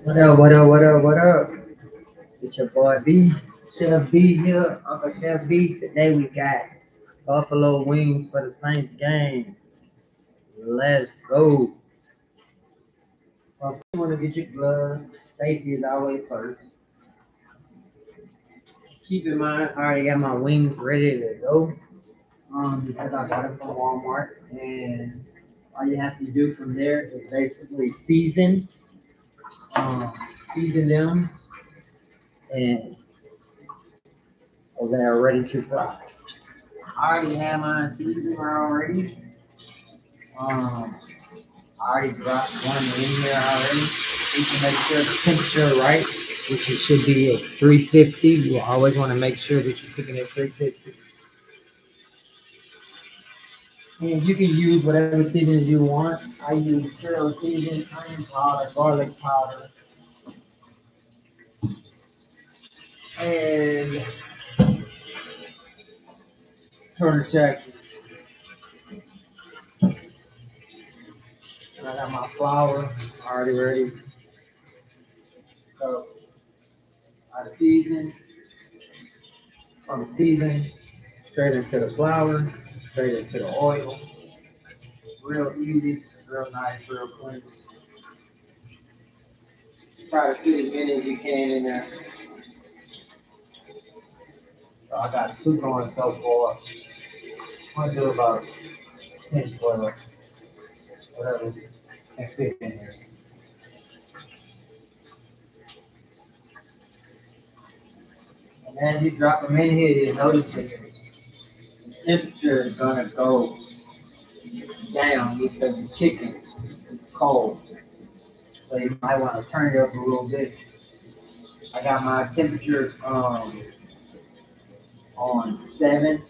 What up, what up, what up, what up? It's your boy B, Chef B here, Uncle Chef B. Today we got Buffalo Wings for the Saints game. Let's go. First, you want to get your gloves. Safety is always first. Keep in mind, I already got my wings ready to go. Because I got it from Walmart, and all you have to do from there is basically um, season them, and they're ready to fry. I already have mine seasoned already. I already dropped one in here already. You can make sure the temperature right, which it should be at 350. You always want to make sure that you're cooking at 350. And you can use whatever seasonings you want. I use grill seasoning, onion powder, garlic powder, and turtle check. And I got my flour already ready. So I season from season straight into the flour, straight into the oil. Real easy, real nice, real clean. Try to fit as many as you can in there. So I got two going so far. I'm gonna do about 10, 12, whatever can fit in there. And as you drop them in here, you notice that the temperature is gonna go down because the chicken is cold. So you might want to turn it up a little bit. I got my temperature on 7.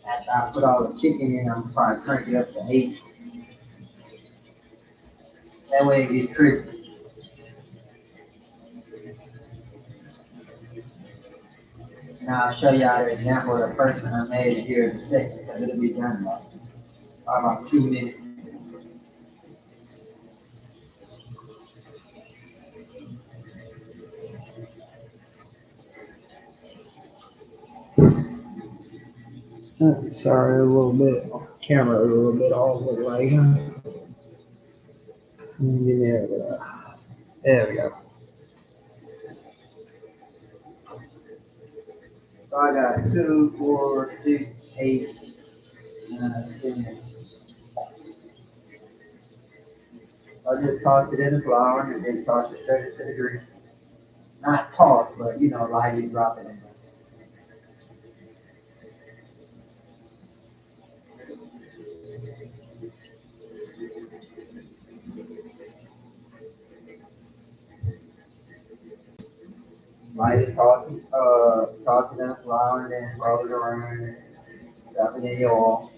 After I put all the chicken in, I'm probably turn it up to 8. That way it gets crispy. And I'll show y'all the example of the first one I made here in a second, because it'll be done in about 2 minutes. Sorry, a little bit. Camera a little bit off, look like. There we go. There we go. So I got 2, 4, 6, 8, 10. I just toss it in the flour and then toss it straight into the grease. Not toss, but lightly drop it in there. Lightly toss it in the flour and then roll it around and drop it in your oil.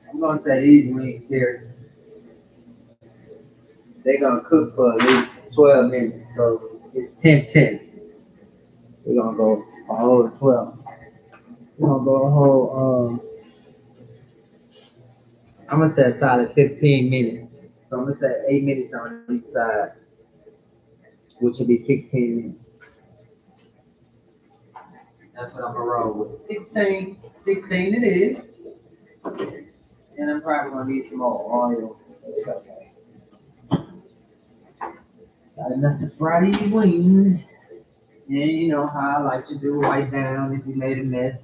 I'm gonna say these wings here, they're gonna cook for at least 12 minutes. So it's 10-10. We're gonna go a whole 12. We're gonna go a whole, I'm gonna say a solid 15 minutes. So I'm gonna say 8 minutes on each side, which will be 16 minutes. That's what I'm gonna roll with. 16, 16 it is. And I'm probably gonna need some more oil. It's okay. Got enough to fry these wings. And you know how I like to do, wipe down if you made a mess.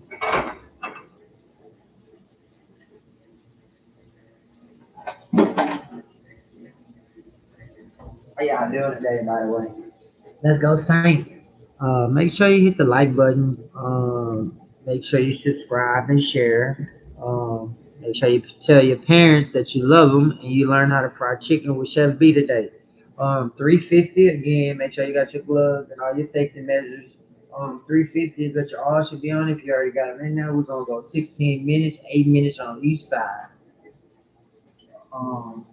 How y'all doing today, by the way? Let's go, Saints. Make sure you hit the like button. Make sure you subscribe and share. Make sure you tell your parents that you love them and you learn how to fry chicken with Chef B today. 350 again. Make sure you got your gloves and all your safety measures. 350 is what your oil should be on. If you already got them in there, we're gonna go 16 minutes, 8 minutes on each side. Um,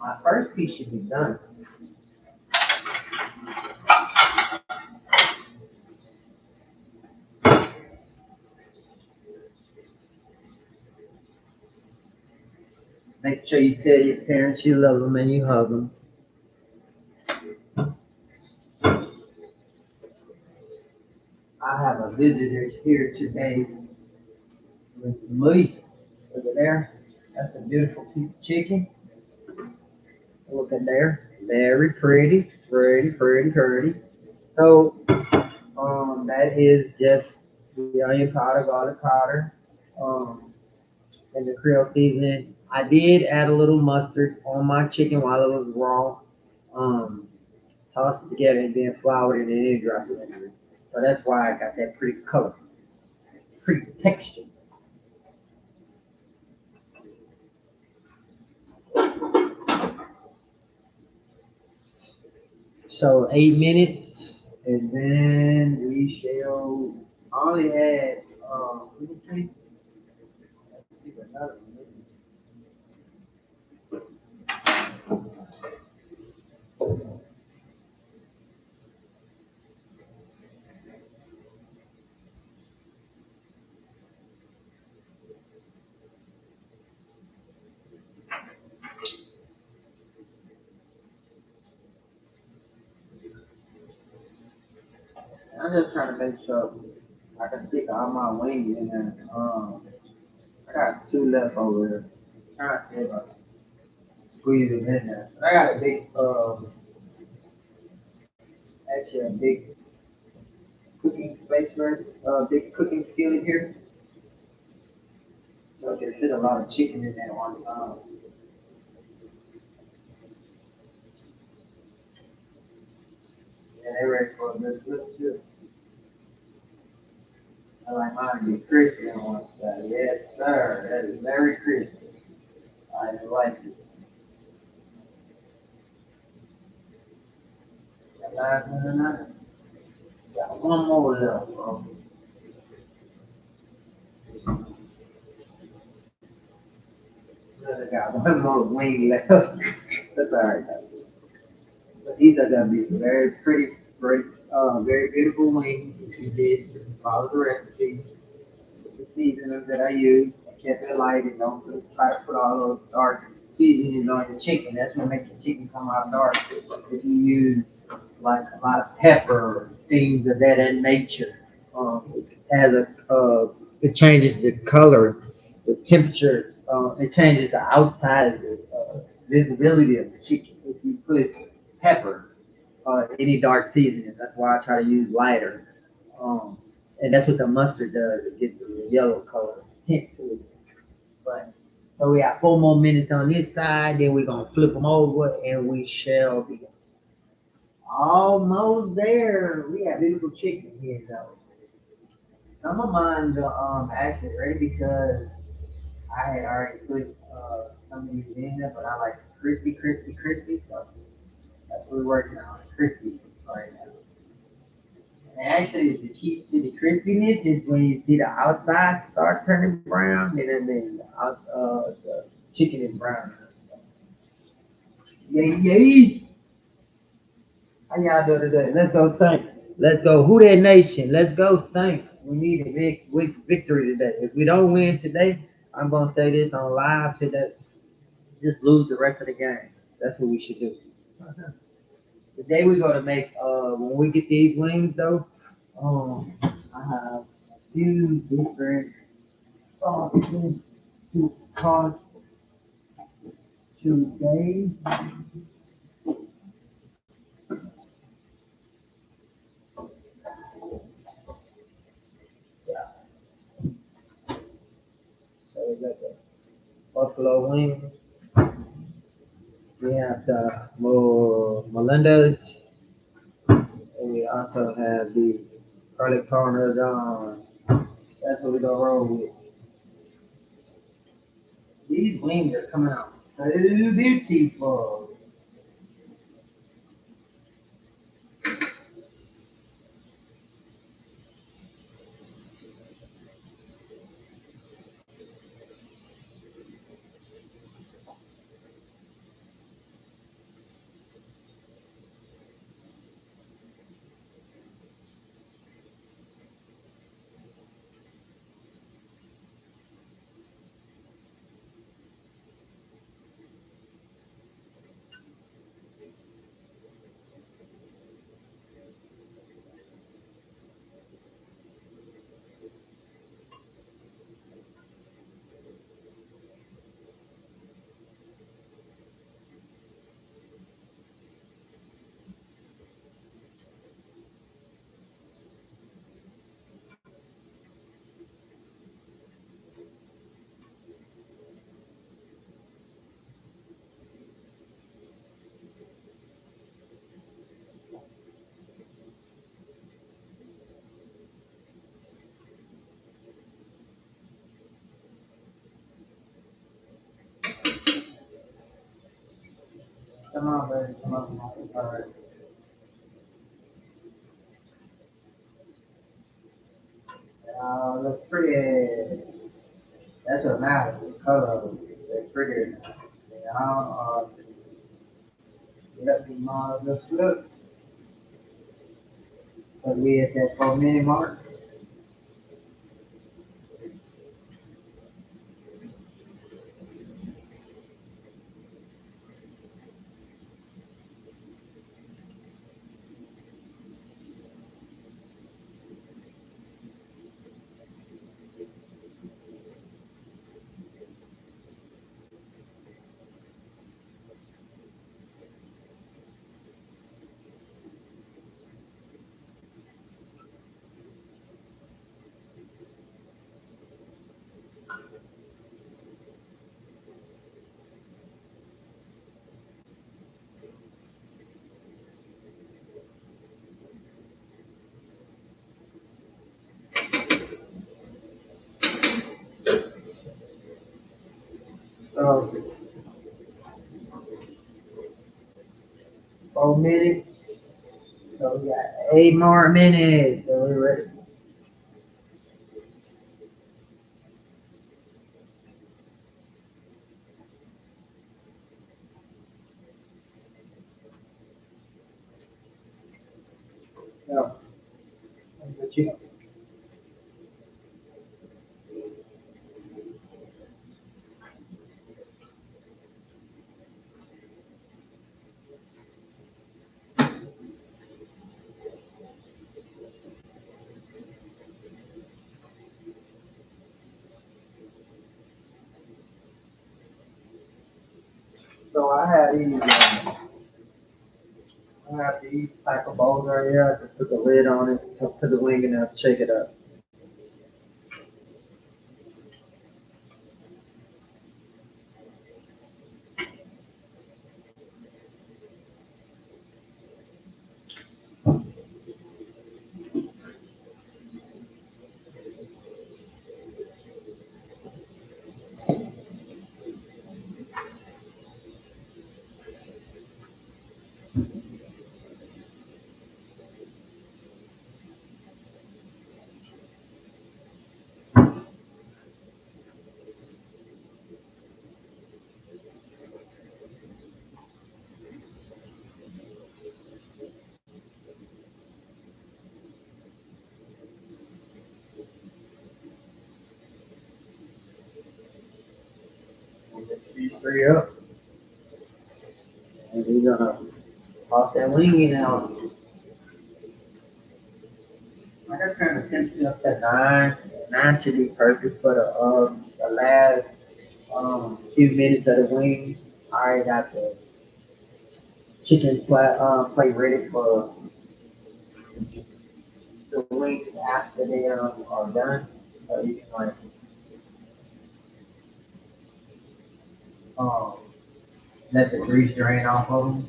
my first piece should be done. Make sure you tell your parents you love them and you hug them. I have a visitor here today with me. Look at there. That's a beautiful piece of chicken. Look at there. Very pretty, pretty, pretty, pretty. So, that is just the onion powder, garlic powder, um, and the Creole seasoning. I did add a little mustard on my chicken while it was raw. Um, Tossed it together and then floured it and then dropped it in there. So that's why I got that pretty color, pretty texture. So 8 minutes, and then we shall. I only had let me see. Let's pick another one. I'm just trying to make sure I can stick all my wings in there. I got two left over here. Trying to see if I can squeeze them in there. I got a big, actually a big cooking space for big cooking skillet here. So I can fit a lot of chicken in there at one time. Yeah, they ready for a good flip too. I like mine to be crispy on one side. Yes, sir. That is very crispy. I like it. Got last one tonight. Got one more left, bro. I got one more wing left. That's all right. But these are gonna be very pretty, great, very beautiful wings. If you did follow the recipe, the seasonings that I use, I kept it light and don't try to put all those dark seasonings on your chicken. That's what makes your chicken come out dark. If you use like a lot of pepper, things of that nature, as it changes the color, the temperature, it changes the outside, visibility of the chicken. If you put pepper, any dark seasoning, that's why I try to use lighter. Um, and that's what the mustard does. It gives the yellow color tint to it. But so we got 4 more minutes on this side. Then we're gonna flip them over, and we shall be almost there. We got beautiful chicken here, though. Some of mine are actually ready because I had already put some of these in there, but I like crispy, crispy, crispy. So that's what we're working on, crispy right now. And actually, the key to the crispiness is when you see the outside start turning brown, and then the chicken is brown. Yay, yay! How y'all doing today? Let's go Saints. Let's go Who That Nation. Let's go Saints. We need a big victory today. If we don't win today, I'm gonna say this on live today. Just lose the rest of the game. That's what we should do. Today we're gonna make when we get these wings though, I have a few different sauces to cost today. Yeah, so we got the buffalo wings. We have the Melinda's, and we also have the garlic parmesan. That's what we're gonna roll with. These wings are coming out so beautiful. Come on, baby. Come on, come on. All right. Looks pretty. That's what matters. The color of it. It's pretty. Let me just look. So we at that 4 minute mark. So 4 minutes. So we got 8 more minutes. So we're ready. So, what you So I have these type of bowls right here. I just put the lid on it, put the wing in there, shake it up. Mix these three up, and we're gonna toss that wing in out. I got turn the temperature up to 9. 9 should be perfect for the last few minutes of the wings. I already got the chicken plate ready for the wings after they are done. So you can like um, let the grease drain off of them.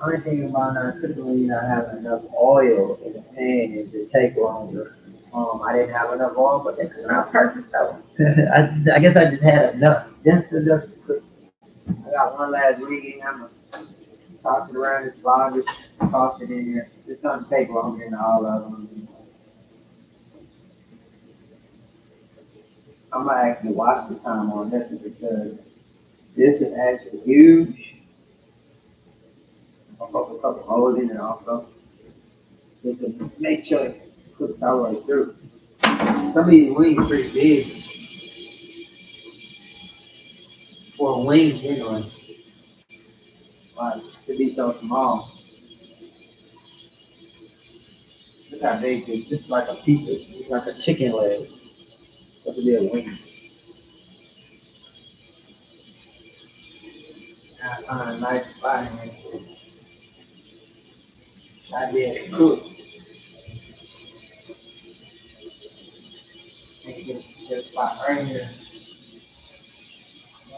Only thing about not typically not having enough oil in the pan is it take longer. I didn't have enough oil, but they turned out perfect though. I guess I just had enough, just enough to cook. I got one last wing. I'm gonna toss it around this log, toss it in there. It's gonna take longer than all of them. I'm gonna actually watch the time on this because this is actually huge. I'll poke a couple holes in it also. Just to make sure it cooks all the way through. Some of these wings pretty big for a wing anyway. Like to be so small. Look how big this is. This is like a pizza. It's like a chicken leg. That could be a wing. I find a nice spot in it. I did cook. And get this spot right here.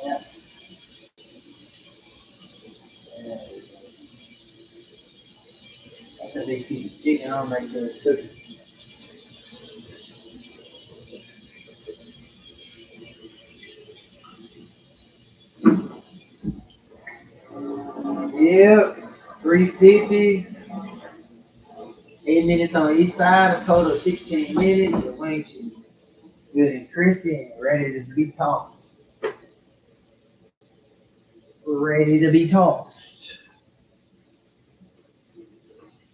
Yeah. they keep the chicken on, make sure it's cooking. Yep, 350, 8 minutes on each side, a total of 16 minutes. The wings should be good and crispy and ready to be tossed. Ready to be tossed.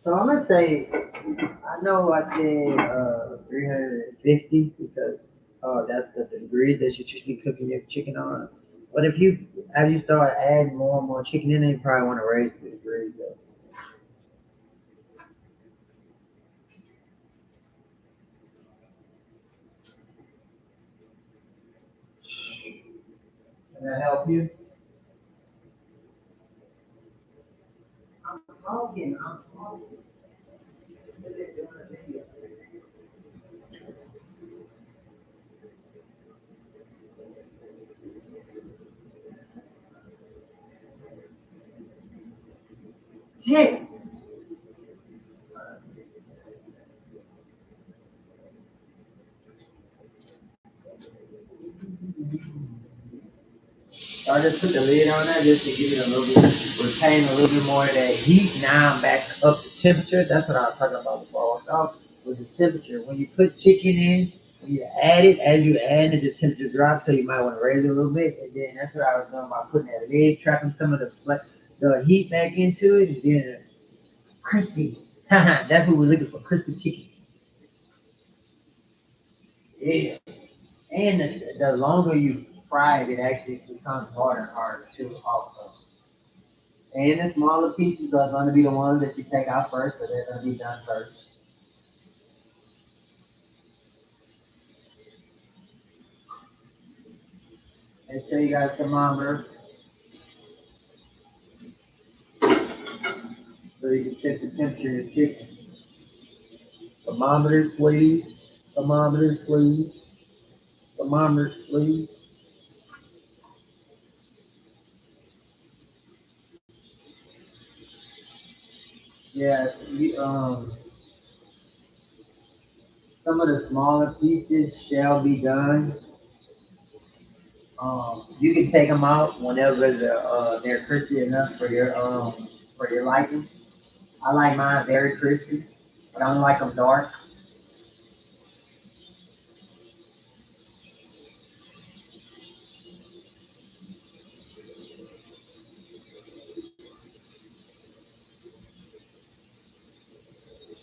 So I'm gonna say, I know I said 350 because that's the degrees that you should be cooking your chicken on. But if you, as you start adding more and more chicken in there, you probably want to raise the degrees up. Can that help you? I'm talking. I'm talking. Text. So I just put the lid on that just to give it a little bit, retain a little bit more of that heat. Now I'm back up to temperature. That's what I was talking about before I walked off, was the temperature. When you put chicken in, when you add it, as you add it, the temperature drops, so you might want to raise it a little bit. And then that's what I was doing by putting that lid, trapping some of the heat back into it, and then crispy. That's what we're looking for, crispy chicken. Yeah. And the longer you fry it, it actually becomes harder and harder too also. And the smaller pieces are going to be the ones that you take out first, so they're going to be done first. Make sure you got a thermometer so you can check the temperature of the chicken. Thermometers, please. Thermometers, please. Thermometers, please. Yeah, some of the smaller pieces shall be done. You can take them out whenever they're crispy enough for your liking. I like mine very crispy, but I don't like them dark.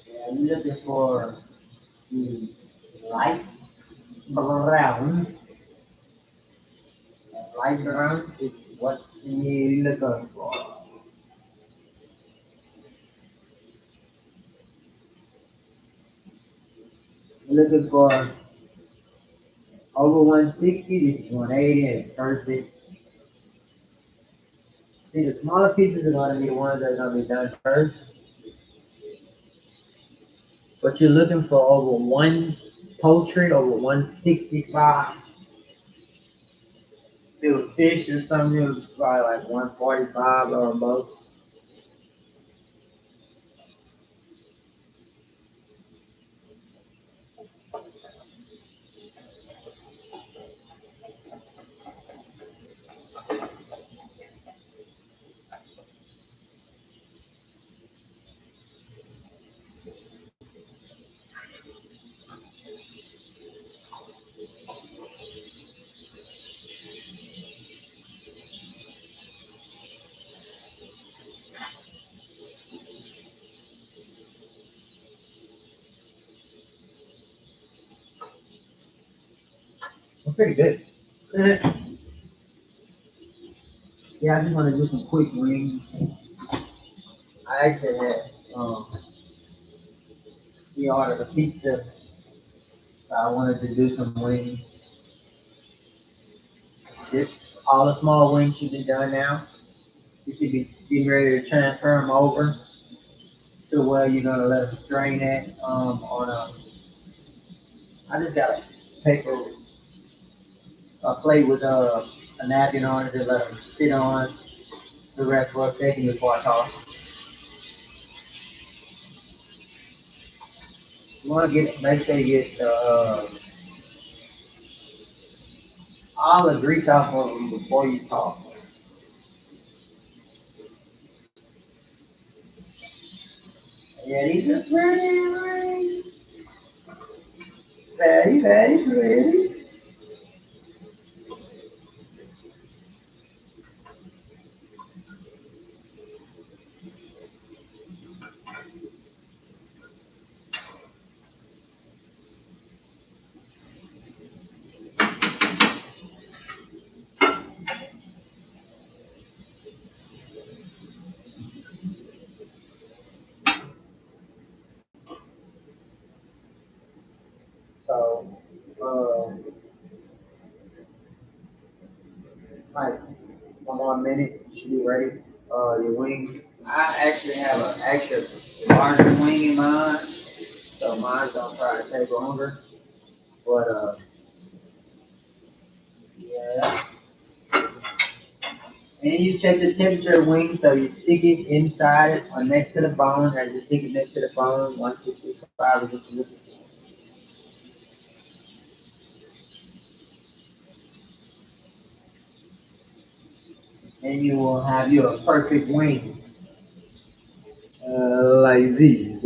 Yeah, I'm looking for the light brown. Light brown is what you're looking for. You're looking for over 160, this is 180, and it's perfect. See, the smaller pieces are going to be the ones that are going to be done first, but you're looking for over one poultry, over 165. If it was fish or something, it was probably like 145 or above. Well, pretty good. Yeah, I just want to do some quick wings. I actually had we ordered a pizza, so I wanted to do some wings. This all the small wings should be done now. You should be getting ready to transfer them over to where you're gonna let them strain it on a. I just got a paper, a plate with a napkin on it to let them sit on the rest for a second before I toss. You want to get make sure you get all the grease off of them before you talk. Yeah, these are pretty. So, like 1 more minute, you should be ready. Your wings. I actually have an extra larger wing in mind, so mine's gonna try to take longer. But yeah. And you check the temperature of wings, so you stick it inside it or next to the bone, or you stick it next to the bone, 165 is what you're looking for. And you will have your perfect wing, like these.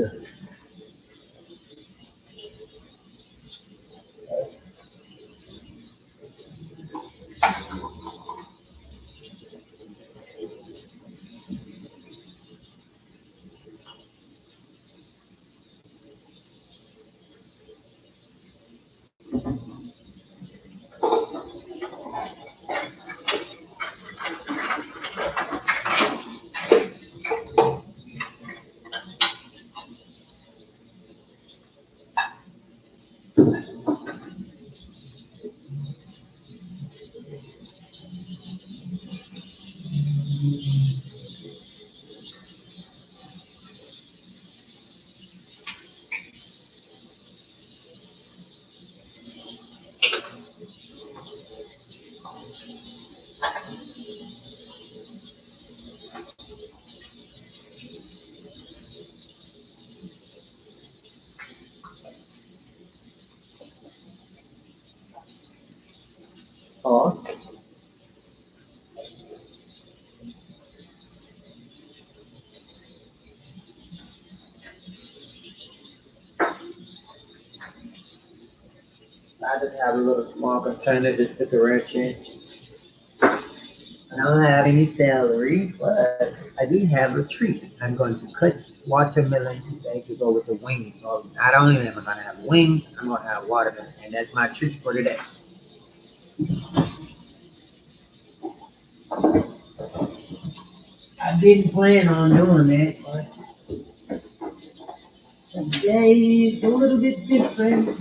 Oh, I just have a little small container to put the ranch in. I don't have any celery, but I do have a treat. I'm going to cut watermelon today to go with the wings. So not only am I going to have wings, I'm going to have watermelon. And that's my treat for today. I didn't plan on doing that, but today is a little bit different.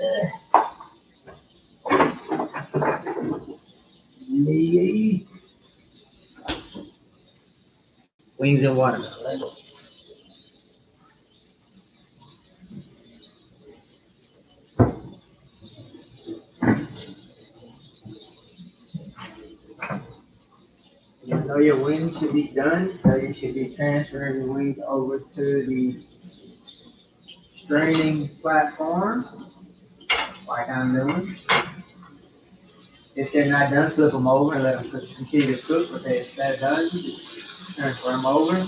Yeah. Wings and watermelon. You know your wings should be done, so you should be transferring your wings over to the straining platform, like I'm doing. If they're not done, flip them over and let them continue to cook. But if they're done, transfer them over.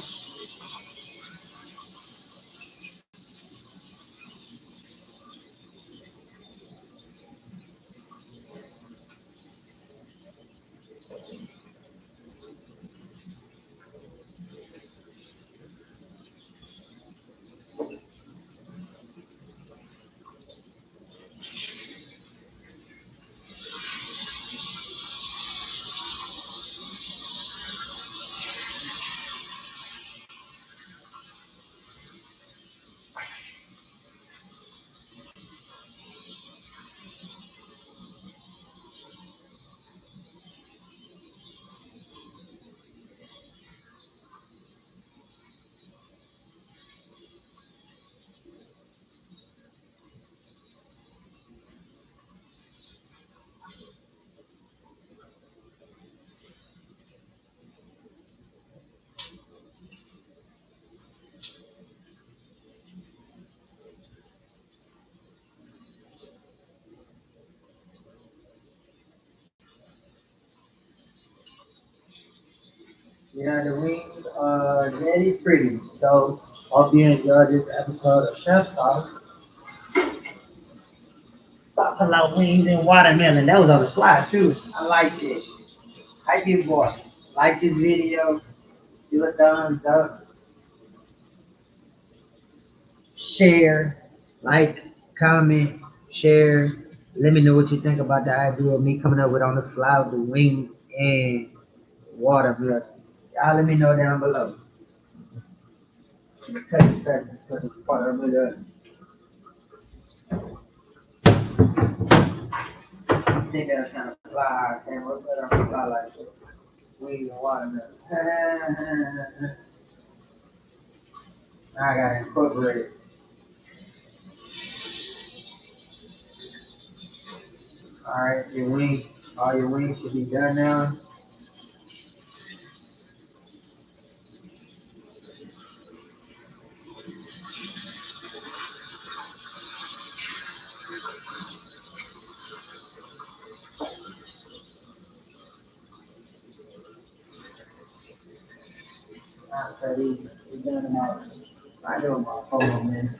Yeah, the wings are very pretty. So hope you enjoyed this episode of sSauce. Buffalo wings and watermelon. That was on the fly too. I like it. Hype your boy. Like this video. Do a thumbs up. Share. Like, comment, share. Let me know what you think about the idea of me coming up with on the fly with the wings and watermelon. Y'all let me know down below. Cut this back to the watermelon. I think that's kind of fly. I can't look at them fly like this. Wings and watermelon. I gotta incorporate it. Alright, your wings, all your wings should be done now. After these, we're done about, I do about 4 more minutes.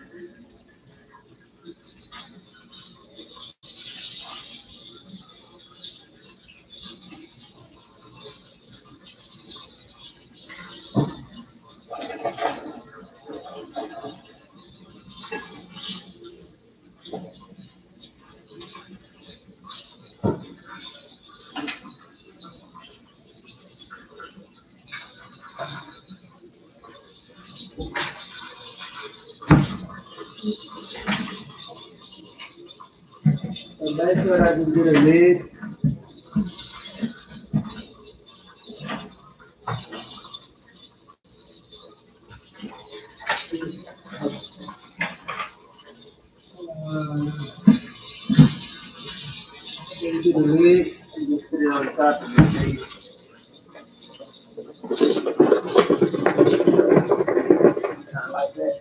So that's what I just get a lid. Then do the lid and just put it on top of the plate. Kind of like that.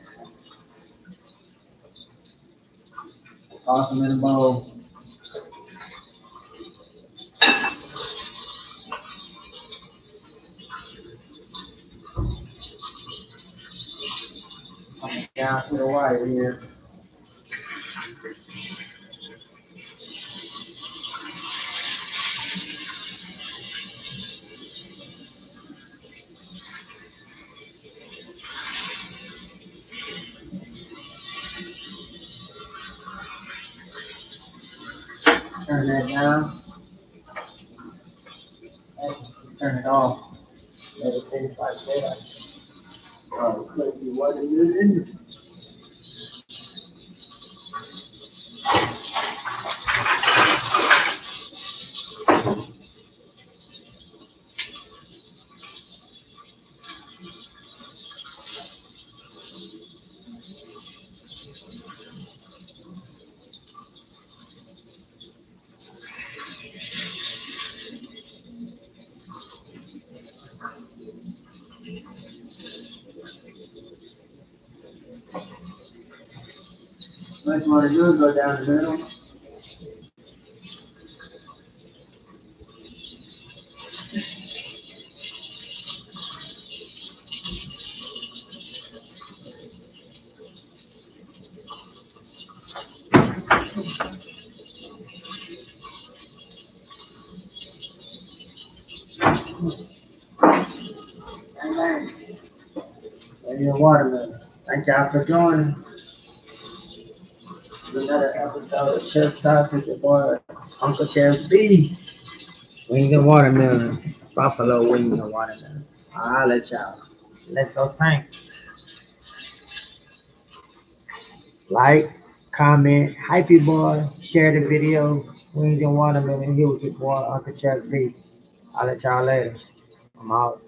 Toss them in a bowl. Down to the wire here. Turn that down. Turn it off. Let it finish like that. Click the water using. What you want to do is go down the middle. Amen. And your watermelon. Thank y'all for joining. Another episode of sSauce with your boy, Uncle Chef B. Wings and watermelon. Buffalo wings and watermelon. I'll let y'all. Let's go thanks. Like, comment, hype your boy, share the video. Wings and watermelon here with your boy, Uncle Chef B. I'll let y'all later. I'm out.